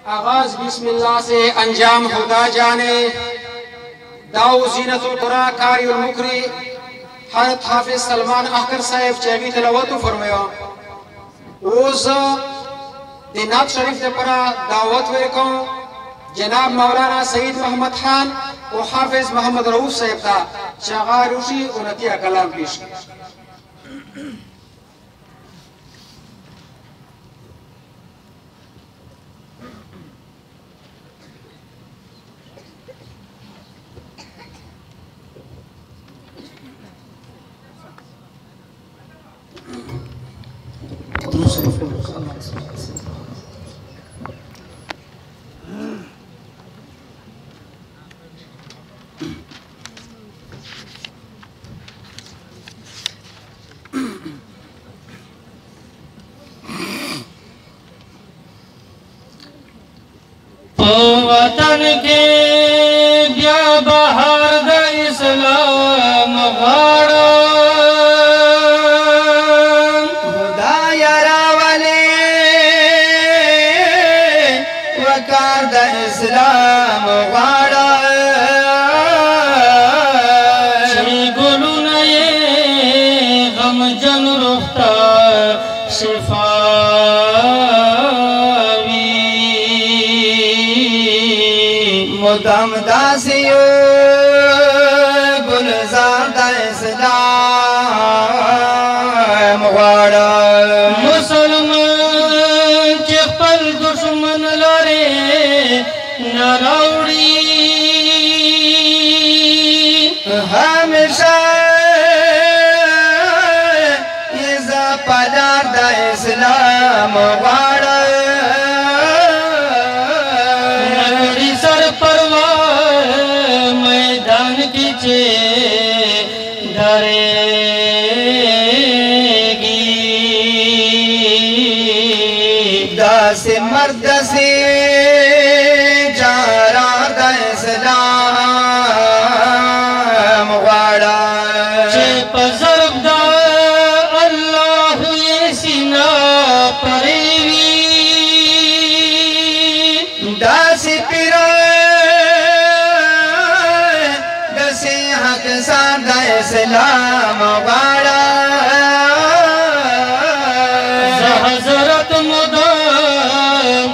आगाज बिस्मिल्लाह से अंजाम खुदा जाने। दाऊ ज़ीनतुल कुरान कारिउल मुकरी हज़रत हाफिज सलमान अख्तर साहब चेवी तिलावत फरमाया। उस दिनात शरीफ पर दावत वेको जनाब मौलाना सईद मोहम्मद खान और हाफिज मोहम्मद रऊफ साहब था शागा रुशी उनतिया कलाम पेश वतन के ब्या बहार द इस्लाम गाड़ा खुदाया रावले वकार द इस्लाम गाड़ा श्री गुरु नये गम जन रुख्ता शिफा मुदम दासियो गुलजार दा इस्लाम वाड़ा मुसलमान चपल दुश्मन लरे नरौड़ी हमेशा इज़ा पदार दा इस्लाम वाड़ा मैदान कीचे डरेगी दास मर्द से जारा दा इस्लाम वाड़ा चेप ज़रब दा अल्लाह ये सीना परेवी दास पिरा सादा इस्लाम वाड़ा हज़रत मुदाम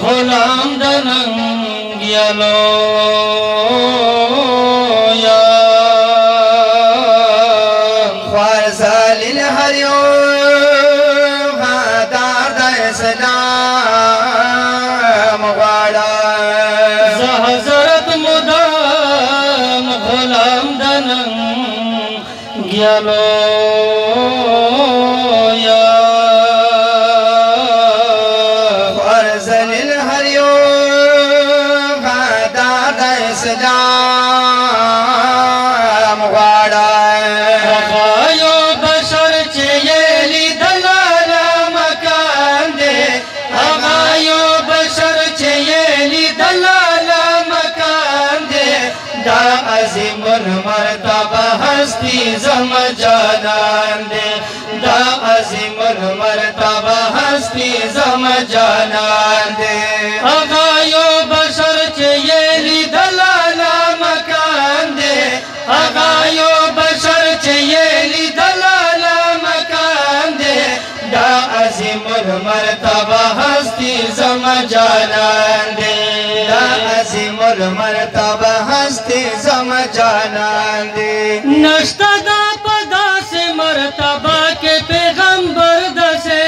गुलाम दनंगियालो या ख्वाज़ालिल हरियो गादार दा इस्लाम वाड़ा हज़रत मुदाम गुलाम गियालो या फरज़लिल हरियो गादार दा इस्लाम वाड़ा आगायो बशर चेली दलाला मकान दे आगायो बशर चेली दलाला मकान दे दा अज़ीमुल मर्तबा हस्ती ज़म जानान दे दा अज़ीमुल मर्तबा हस्ती ज़म जानान दे आगायो बशर चेली दलाला मकान दे आगायो बशर चेली दलाला मकान दे दा अज़ीमुल मर्तबा हस्ती ज़म जानान दे दा अज़ीमुल मर्तबा हस्ती ज़म जानान दे नश्ता दा पदा से मर्तबा के पैगंबर दसे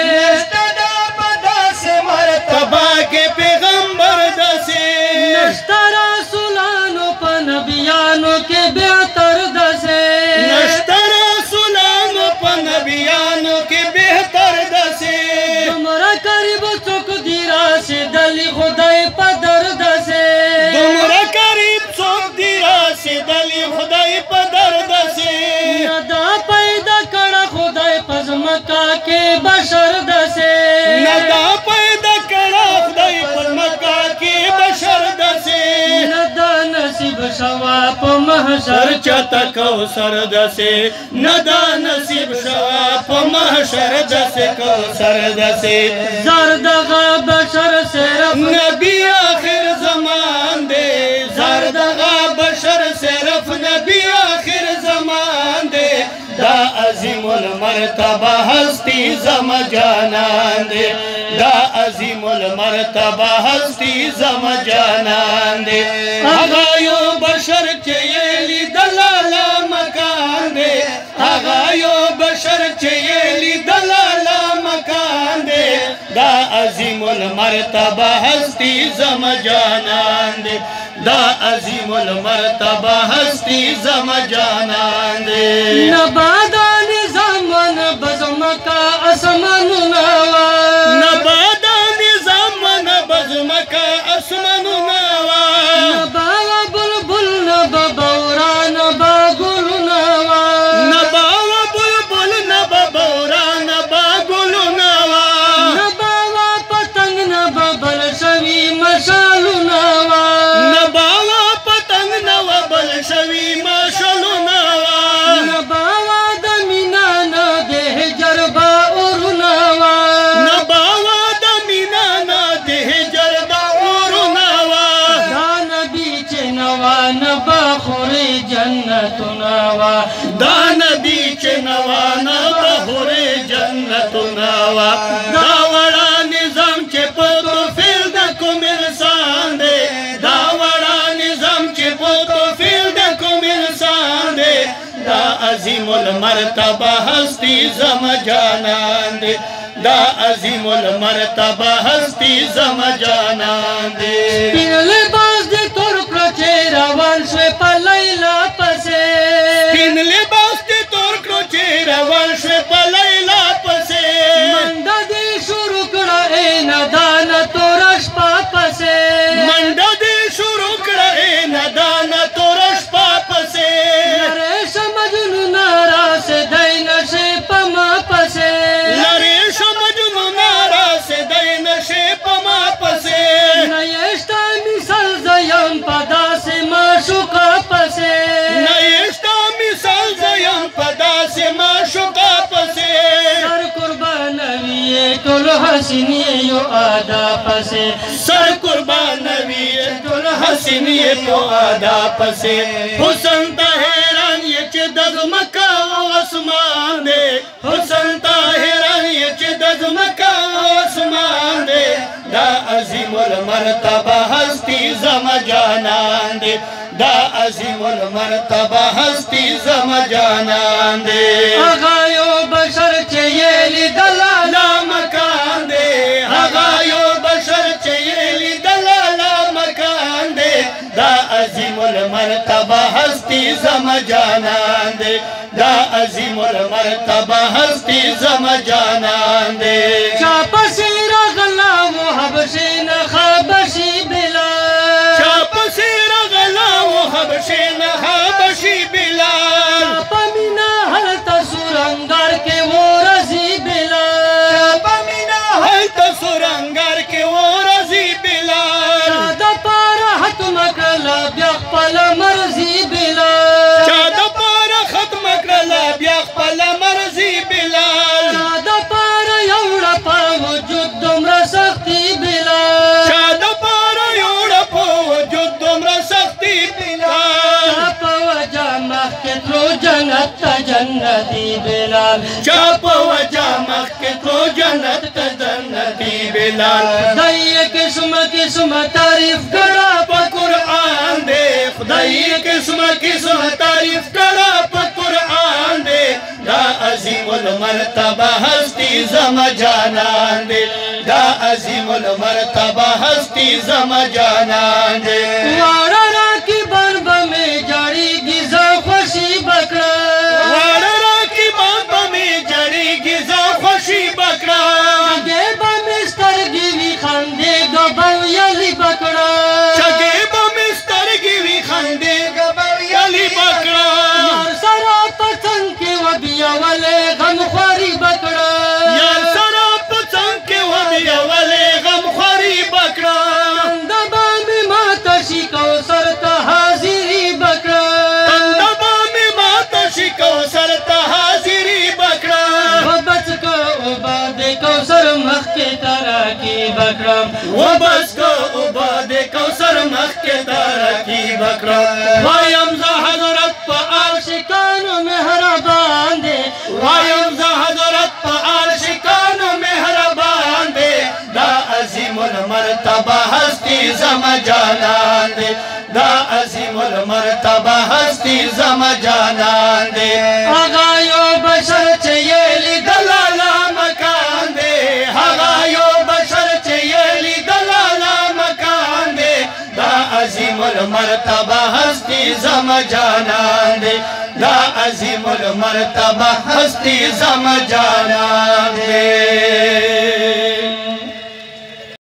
नश्ता दा पदा से मर्तबा के पैगंबर दसे नश्ता रसूलानो प नबियानो के बेहतर दसे नश्ता रसूलानो प नबियानो के बेहतर दसे तुमरा करीब चौक दीरा से दली खुदाई पदर दसे तुमरा करीब चौक दीरा से दली खुदाई पदर दसे नदा पैदा कड़ा खुदाई पज़मका के बशर दसे नदा पैदा कड़ा खुदाई पज़मका के बशर दसे नदा नसीब शवाप महशर चत कौसर दसे नदा नसीब शवाप محشر دسے کوثر دسے زردغا بشر صرف نبی آخر زمان دے زردغا بشر صرف نبی آخر زمان دے دا عظیم المرتبہ ہستی زم جانان دے دا عظیم المرتبہ ہستی زم جانان دے آغایو بشر چیلی دلالا مکان دے آغایو بشر چیلی دلالا مکان دے دا عظیم المرتبہ ہستی زم جانان دے دا عظیم المرتبہ ہستی زم جانان دے نبادان زمان بزمکا اسمان نوا نبادان زمان بزمکا اسمان نوا نباوا بلبل نبا بورا نبا گل نوا نباوا بلبل نبا بورا نبا گل نوا نباوا پتنگ نبا بلشوی مشال نوا نباوا پتنگ نوا بلشوی مشال نوا نباوا دمینا نده جربا اور نوا نباوا دمینا نده جربا اور نوا دا نبی چه نوا نبا خوری جنت نوا دا نبی چه نوا نبا خوری جنت نوا دا وڑا نظام چه پتو فیل دکو مرسان دے دا وڑا نظام چه پتو فیل دکو مرسان دے دا عظیم المرتبہ ہستی زم جانان دے دا عظیم المرتبہ ہستی زم جانان دے پین لباس دے تور کروچے روان شوے پا لیلا پسے پین لباس دے تور کروچے روان شوے پا لیلا پسے مندہ دے شروع کڑا اے ندان تورش پا پسے مندہ دے شروع کڑا اے ندان تورش پا پسے لریش مجنو نارا سے دین شے پما پسے لریش مجنو نارا سے دین شے پما پسے نیشتا مثال زیم پدا سے معشوقا پسے نیشتا مثال زیم پدا سے معشوقا پسے سر قربانوی تول حسینی یو آدھا پسے سر قربانوی تول حسینی یو آدھا پسے حسن تا حیران یہ چھ دزمکا اسمان دے حسن تا حیران یہ چھ دزمکا اسمان دے دا عظیم المرتبہ ہستی زم جانان دے دا عظیم المرتبہ ہستی زم جانان دے آغایو بشر چیلی دلالا مکان دے آغایو بشر چیلی دلالا مکان دے دا عظیم المرتبہ ہستی زم جانان دے دا عظیم المرتبہ ہستی زم جانان دے چاپ سیر غلا و حبشین خابشی بلا چاپ سیر غلا و حبشین خابشی بلا چاپ مینا حلت سورنگر کے وہ رضی بلا چاپ مینا حلت سورنگر کے وہ رضی بلا چادا پارا حتم کرلا بیاق پلا مرضی بلا چادا پارا ختم کرلا بیاق پلا مرضی بلا چادا پارا یوڑا پا وجود دمرا سختی بلا چادا پارا یوڑا پا وجود دمرا سختی بلا چاپا وجہ مخکتلو جنت تا جنتی بلال چاپا وجہ مخکتلو جنت تا جنتی بلال دائی قسم تعریف کرا پا قرآن دے خدائی قسم تعریف کرا پا قرآن دے دا عظیم المرتبہ ہستی زم جانان دے دا عظیم المرتبہ ہستی زم جانان دے وارا راکی بانبا میں جاری گیزا خوشی بکرا وارا راکی بانبا میں جاری گیزا خوشی بکرا گیبا مستر گیوی خاندے گباو یلی بکرا چگیبا مستر گیوی خاندے گباو یلی بکرا یار سرا پسند کے وبیا والے غم خواری بکرا یار سرا پسند کے وبیا والے غم خواری بکرا دبا میں ماتا شی کوثر کړم و بس کو اوبه د کوثر مخکې ترکیب کړم وایم زه حضرت په عاشقانو مهربان دی وایم زه حضرت په عاشقانو مهربان دی دا عظیم المرتبه هستی زما جانان دی دا عظیم المرتبه هستی زما جانان دی هغه یو بشر چې یې لیدل اعلی مکان دی هغه یو بشر چې یې لیدل اعلی مکان دی دا عظیم المرتبه هستی زما جانان دی دا عظیم المرتبه هستی زما جانان دی